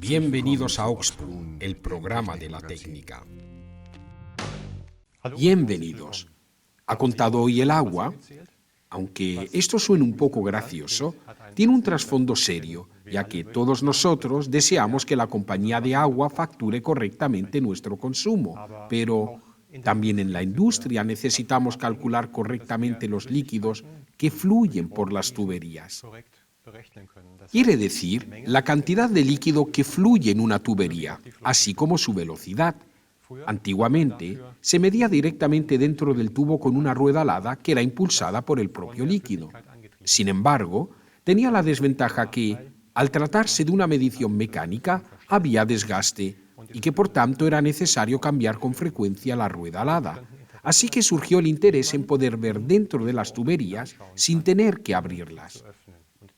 Bienvenidos a Oxpo, el programa de la técnica. Bienvenidos. ¿Ha contado hoy el agua? Aunque esto suene un poco gracioso, tiene un trasfondo serio, ya que todos nosotros deseamos que la compañía de agua facture correctamente nuestro consumo, pero también en la industria necesitamos calcular correctamente los líquidos que fluyen por las tuberías. Quiere decir, la cantidad de líquido que fluye en una tubería, así como su velocidad. Antiguamente, se medía directamente dentro del tubo con una rueda alada que era impulsada por el propio líquido. Sin embargo, tenía la desventaja que, al tratarse de una medición mecánica, había desgaste y que por tanto era necesario cambiar con frecuencia la rueda alada. Así que surgió el interés en poder ver dentro de las tuberías sin tener que abrirlas.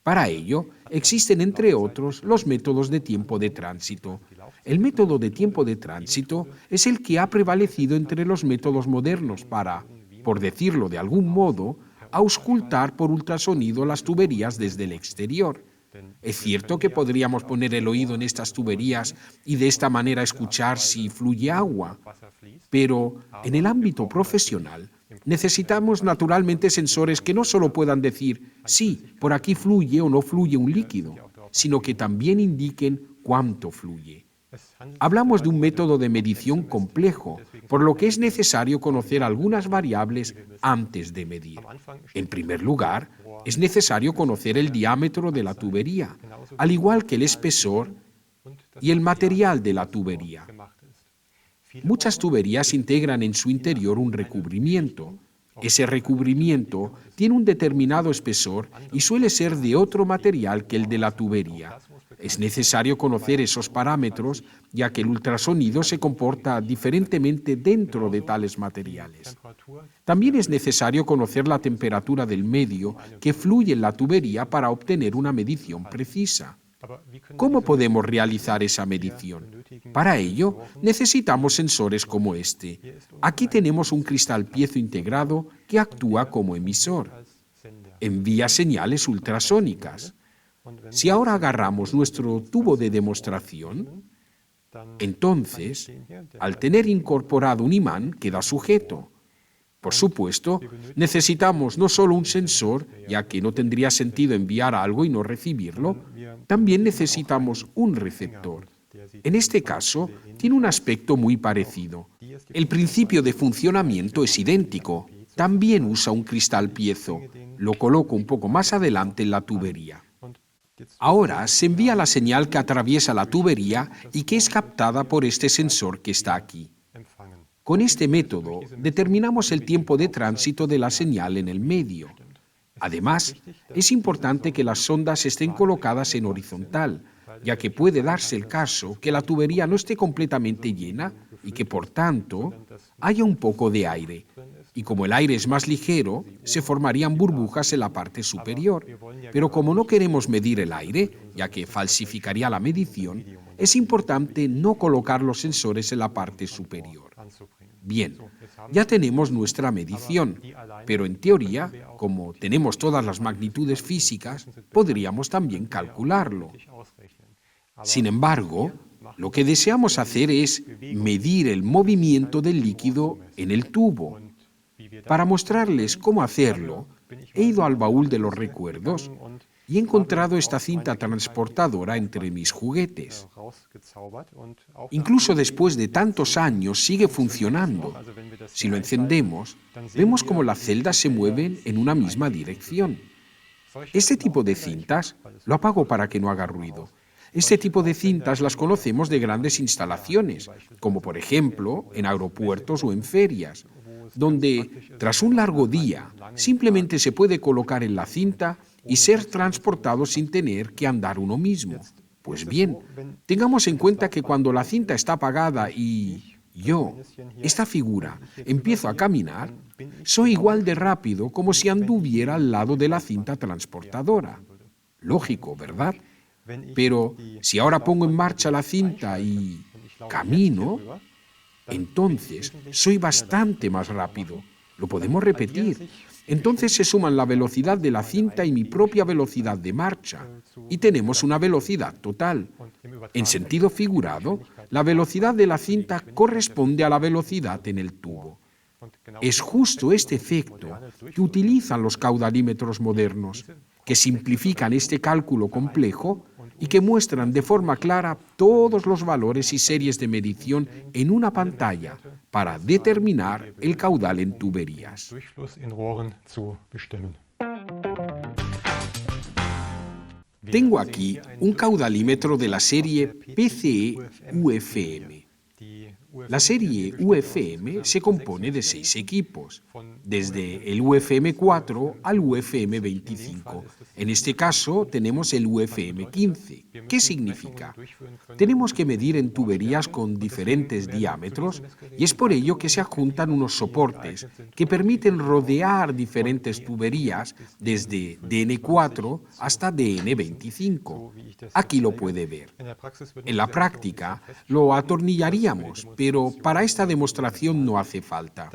Para ello, existen entre otros los métodos de tiempo de tránsito. El método de tiempo de tránsito es el que ha prevalecido entre los métodos modernos para, por decirlo de algún modo, auscultar por ultrasonido las tuberías desde el exterior. Es cierto que podríamos poner el oído en estas tuberías y de esta manera escuchar si fluye agua, pero en el ámbito profesional necesitamos naturalmente sensores que no solo puedan decir sí, por aquí fluye o no fluye un líquido, sino que también indiquen cuánto fluye. Hablamos de un método de medición complejo, por lo que es necesario conocer algunas variables antes de medir. En primer lugar, es necesario conocer el diámetro de la tubería, al igual que el espesor y el material de la tubería. Muchas tuberías integran en su interior un recubrimiento. Ese recubrimiento tiene un determinado espesor y suele ser de otro material que el de la tubería. Es necesario conocer esos parámetros, ya que el ultrasonido se comporta diferentemente dentro de tales materiales. También es necesario conocer la temperatura del medio que fluye en la tubería para obtener una medición precisa. ¿Cómo podemos realizar esa medición? Para ello, necesitamos sensores como este. Aquí tenemos un cristal piezo integrado que actúa como emisor. Envía señales ultrasónicas. Si ahora agarramos nuestro tubo de demostración, entonces, al tener incorporado un imán, queda sujeto. Por supuesto, necesitamos no solo un sensor, ya que no tendría sentido enviar algo y no recibirlo, también necesitamos un receptor. En este caso, tiene un aspecto muy parecido. El principio de funcionamiento es idéntico. También usa un cristal piezo. Lo coloco un poco más adelante en la tubería. Ahora se envía la señal que atraviesa la tubería y que es captada por este sensor que está aquí. Con este método determinamos el tiempo de tránsito de la señal en el medio. Además, es importante que las sondas estén colocadas en horizontal, ya que puede darse el caso que la tubería no esté completamente llena y que, por tanto, haya un poco de aire. Y como el aire es más ligero, se formarían burbujas en la parte superior. Pero como no queremos medir el aire, ya que falsificaría la medición, es importante no colocar los sensores en la parte superior. Bien, ya tenemos nuestra medición, pero en teoría, como tenemos todas las magnitudes físicas, podríamos también calcularlo. Sin embargo, lo que deseamos hacer es medir el movimiento del líquido en el tubo. Para mostrarles cómo hacerlo, he ido al baúl de los recuerdos y he encontrado esta cinta transportadora entre mis juguetes. Incluso después de tantos años sigue funcionando. Si lo encendemos, vemos cómo las celdas se mueven en una misma dirección. Este tipo de cintas, lo apago para que no haga ruido. Este tipo de cintas las conocemos de grandes instalaciones, como por ejemplo en aeropuertos o en ferias, donde, tras un largo día, simplemente se puede colocar en la cinta y ser transportado sin tener que andar uno mismo. Pues bien, tengamos en cuenta que cuando la cinta está apagada y yo, esta figura, empiezo a caminar, soy igual de rápido como si anduviera al lado de la cinta transportadora. Lógico, ¿verdad? Pero si ahora pongo en marcha la cinta y camino, entonces soy bastante más rápido. Lo podemos repetir. Entonces se suman la velocidad de la cinta y mi propia velocidad de marcha, y tenemos una velocidad total. En sentido figurado, la velocidad de la cinta corresponde a la velocidad en el tubo. Es justo este efecto que utilizan los caudalímetros modernos, que simplifican este cálculo complejo y que muestran de forma clara todos los valores y series de medición en una pantalla para determinar el caudal en tuberías. Tengo aquí un caudalímetro de la serie PCE-UFM. La serie UFM se compone de 6 equipos, desde el UFM 4 al UFM 25. En este caso tenemos el UFM 15. ¿Qué significa? Tenemos que medir en tuberías con diferentes diámetros y es por ello que se adjuntan unos soportes que permiten rodear diferentes tuberías desde DN4 hasta DN25. Aquí lo puede ver. En la práctica lo atornillaríamos, pero para esta demostración no hace falta.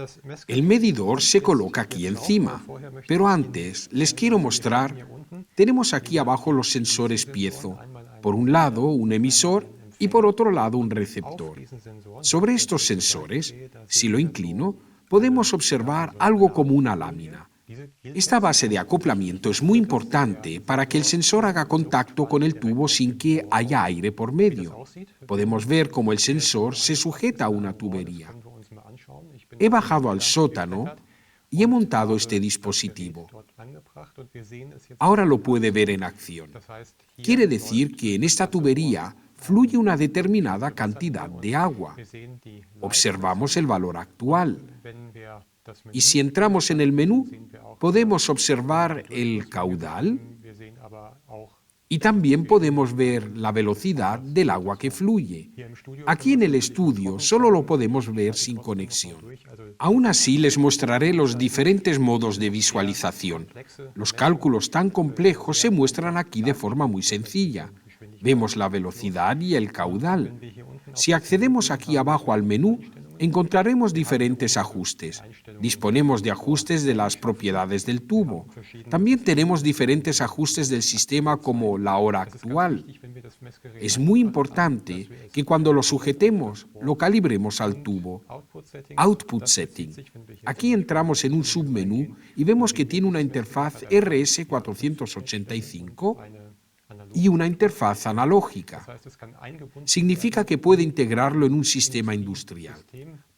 El medidor se coloca aquí encima, pero antes les quiero mostrar, tenemos aquí abajo los sensores piezo. Por un lado, un emisor y por otro lado, un receptor. Sobre estos sensores, si lo inclino, podemos observar algo como una lámina. Esta base de acoplamiento es muy importante para que el sensor haga contacto con el tubo sin que haya aire por medio. Podemos ver cómo el sensor se sujeta a una tubería. He bajado al sótano y he montado este dispositivo. Ahora lo puede ver en acción. Quiere decir que en esta tubería fluye una determinada cantidad de agua. Observamos el valor actual. Y si entramos en el menú, podemos observar el caudal y también podemos ver la velocidad del agua que fluye. Aquí en el estudio solo lo podemos ver sin conexión. Aún así, les mostraré los diferentes modos de visualización. Los cálculos tan complejos se muestran aquí de forma muy sencilla. Vemos la velocidad y el caudal. Si accedemos aquí abajo al menú, encontraremos diferentes ajustes. Disponemos de ajustes de las propiedades del tubo. También tenemos diferentes ajustes del sistema como la hora actual. Es muy importante que cuando lo sujetemos, lo calibremos al tubo. Output Setting. Aquí entramos en un submenú y vemos que tiene una interfaz RS485 y una interfaz analógica. Significa que puede integrarlo en un sistema industrial.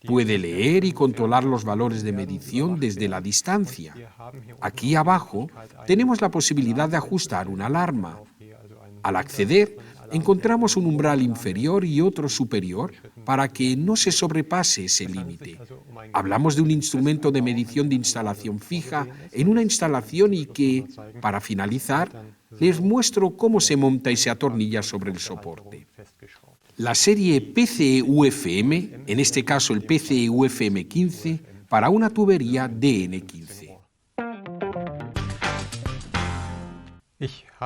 Puede leer y controlar los valores de medición desde la distancia. Aquí abajo tenemos la posibilidad de ajustar una alarma. Al acceder, encontramos un umbral inferior y otro superior para que no se sobrepase ese límite. Hablamos de un instrumento de medición de instalación fija en una instalación y que, para finalizar, les muestro cómo se monta y se atornilla sobre el soporte. La serie PCE-UFM, en este caso el PCE-UFM 15, para una tubería DN15.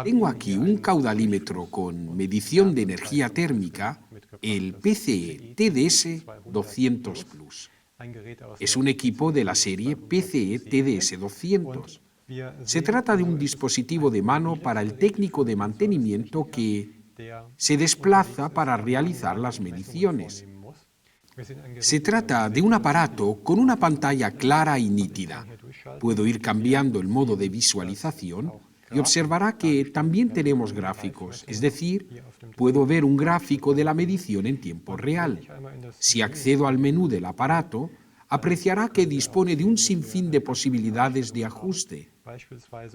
Tengo aquí un caudalímetro con medición de energía térmica, el PCE TDS 200 Plus. Es un equipo de la serie PCE TDS 200. Se trata de un dispositivo de mano para el técnico de mantenimiento que se desplaza para realizar las mediciones. Se trata de un aparato con una pantalla clara y nítida. Puedo ir cambiando el modo de visualización y observará que también tenemos gráficos, es decir, puedo ver un gráfico de la medición en tiempo real. Si accedo al menú del aparato, apreciará que dispone de un sinfín de posibilidades de ajuste.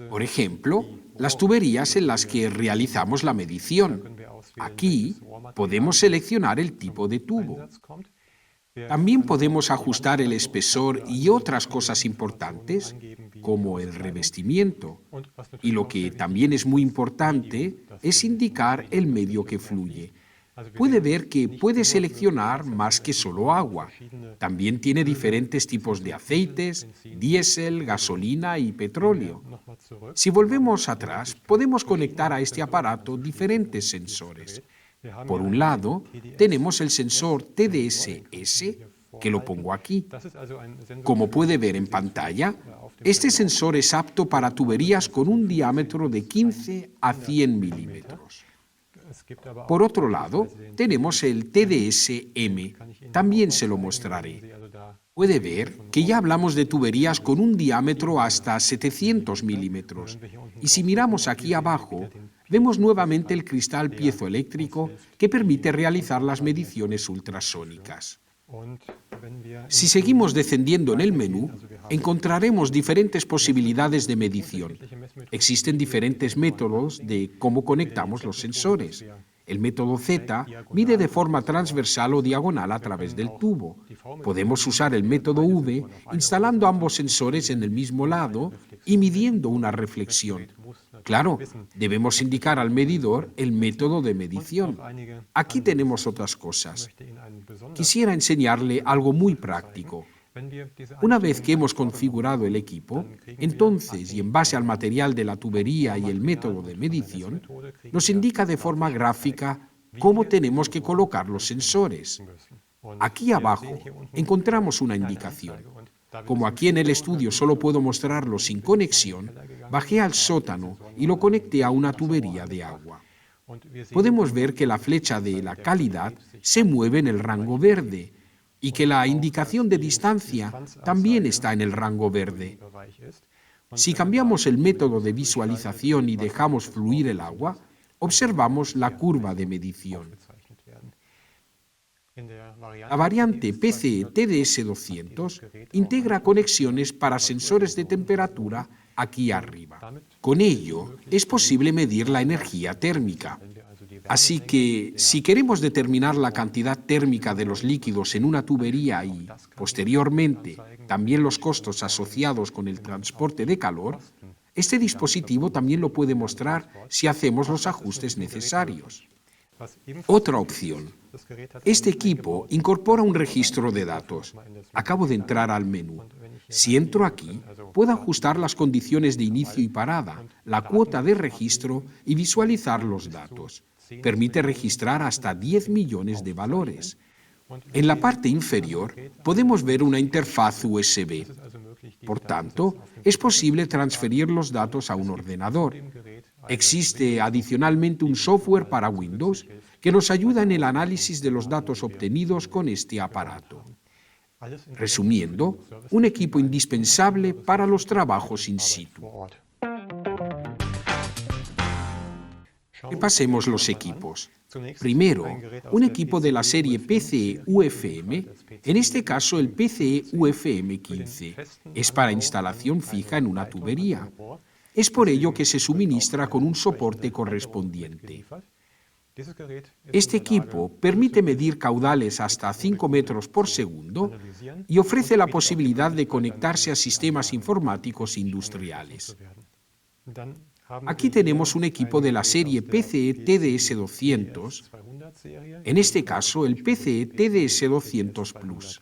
Por ejemplo, las tuberías en las que realizamos la medición. Aquí podemos seleccionar el tipo de tubo. También podemos ajustar el espesor y otras cosas importantes, como el revestimiento. Y lo que también es muy importante es indicar el medio que fluye. Puede ver que puede seleccionar más que solo agua. También tiene diferentes tipos de aceites, diésel, gasolina y petróleo. Si volvemos atrás, podemos conectar a este aparato diferentes sensores. Por un lado, tenemos el sensor TDS-S que lo pongo aquí. Como puede ver en pantalla, este sensor es apto para tuberías con un diámetro de 15 a 100 milímetros. Por otro lado, tenemos el TDS-M. También se lo mostraré. Puede ver que ya hablamos de tuberías con un diámetro hasta 700 milímetros. Y si miramos aquí abajo, vemos nuevamente el cristal piezoeléctrico que permite realizar las mediciones ultrasónicas. Si seguimos descendiendo en el menú, encontraremos diferentes posibilidades de medición. Existen diferentes métodos de cómo conectamos los sensores. El método Z mide de forma transversal o diagonal a través del tubo. Podemos usar el método V instalando ambos sensores en el mismo lado y midiendo una reflexión. Claro, debemos indicar al medidor el método de medición. Aquí tenemos otras cosas. Quisiera enseñarle algo muy práctico. Una vez que hemos configurado el equipo, entonces, y en base al material de la tubería y el método de medición, nos indica de forma gráfica cómo tenemos que colocar los sensores. Aquí abajo encontramos una indicación. Como aquí en el estudio solo puedo mostrarlo sin conexión, bajé al sótano y lo conecté a una tubería de agua. Podemos ver que la flecha de la calidad se mueve en el rango verde y que la indicación de distancia también está en el rango verde. Si cambiamos el método de visualización y dejamos fluir el agua, observamos la curva de medición. La variante PCE TDS200 integra conexiones para sensores de temperatura aquí arriba. Con ello, es posible medir la energía térmica. Así que, si queremos determinar la cantidad térmica de los líquidos en una tubería y, posteriormente, también los costos asociados con el transporte de calor, este dispositivo también lo puede mostrar si hacemos los ajustes necesarios. Otra opción. Este equipo incorpora un registro de datos. Acabo de entrar al menú. Si entro aquí, puedo ajustar las condiciones de inicio y parada, la cuota de registro y visualizar los datos. Permite registrar hasta 10 millones de valores. En la parte inferior podemos ver una interfaz USB. Por tanto, es posible transferir los datos a un ordenador. Existe adicionalmente un software para Windows que nos ayuda en el análisis de los datos obtenidos con este aparato. Resumiendo, un equipo indispensable para los trabajos in situ. Repasemos los equipos. Primero, un equipo de la serie PCE UFM, en este caso el PCE UFM 15, es para instalación fija en una tubería. Es por ello que se suministra con un soporte correspondiente. Este equipo permite medir caudales hasta 5 metros por segundo y ofrece la posibilidad de conectarse a sistemas informáticos industriales. Aquí tenemos un equipo de la serie PCE TDS200, en este caso el PCE TDS200 Plus.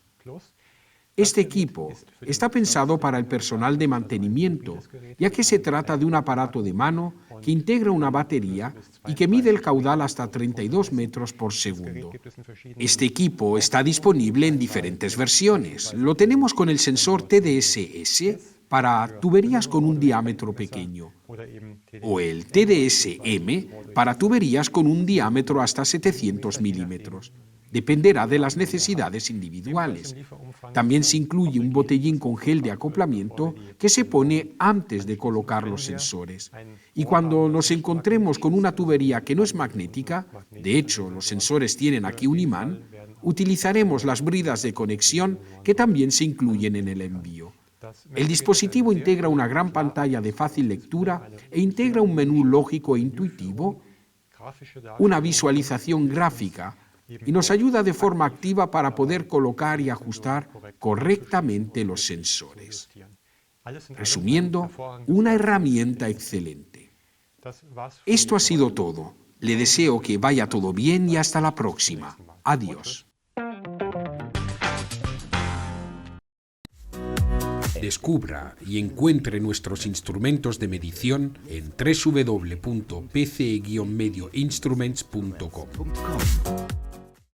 Este equipo está pensado para el personal de mantenimiento, ya que se trata de un aparato de mano que integra una batería y que mide el caudal hasta 32 metros por segundo. Este equipo está disponible en diferentes versiones. Lo tenemos con el sensor TDS-S para tuberías con un diámetro pequeño, o el TDS-M para tuberías con un diámetro hasta 700 milímetros. Dependerá de las necesidades individuales. También se incluye un botellín con gel de acoplamiento que se pone antes de colocar los sensores. Y cuando nos encontremos con una tubería que no es magnética, de hecho los sensores tienen aquí un imán, utilizaremos las bridas de conexión que también se incluyen en el envío. El dispositivo integra una gran pantalla de fácil lectura e integra un menú lógico e intuitivo, una visualización gráfica y nos ayuda de forma activa para poder colocar y ajustar correctamente los sensores. Resumiendo, una herramienta excelente. Esto ha sido todo. Le deseo que vaya todo bien y hasta la próxima. Adiós. Descubra y encuentre nuestros instrumentos de medición en www.pce-medioinstruments.com.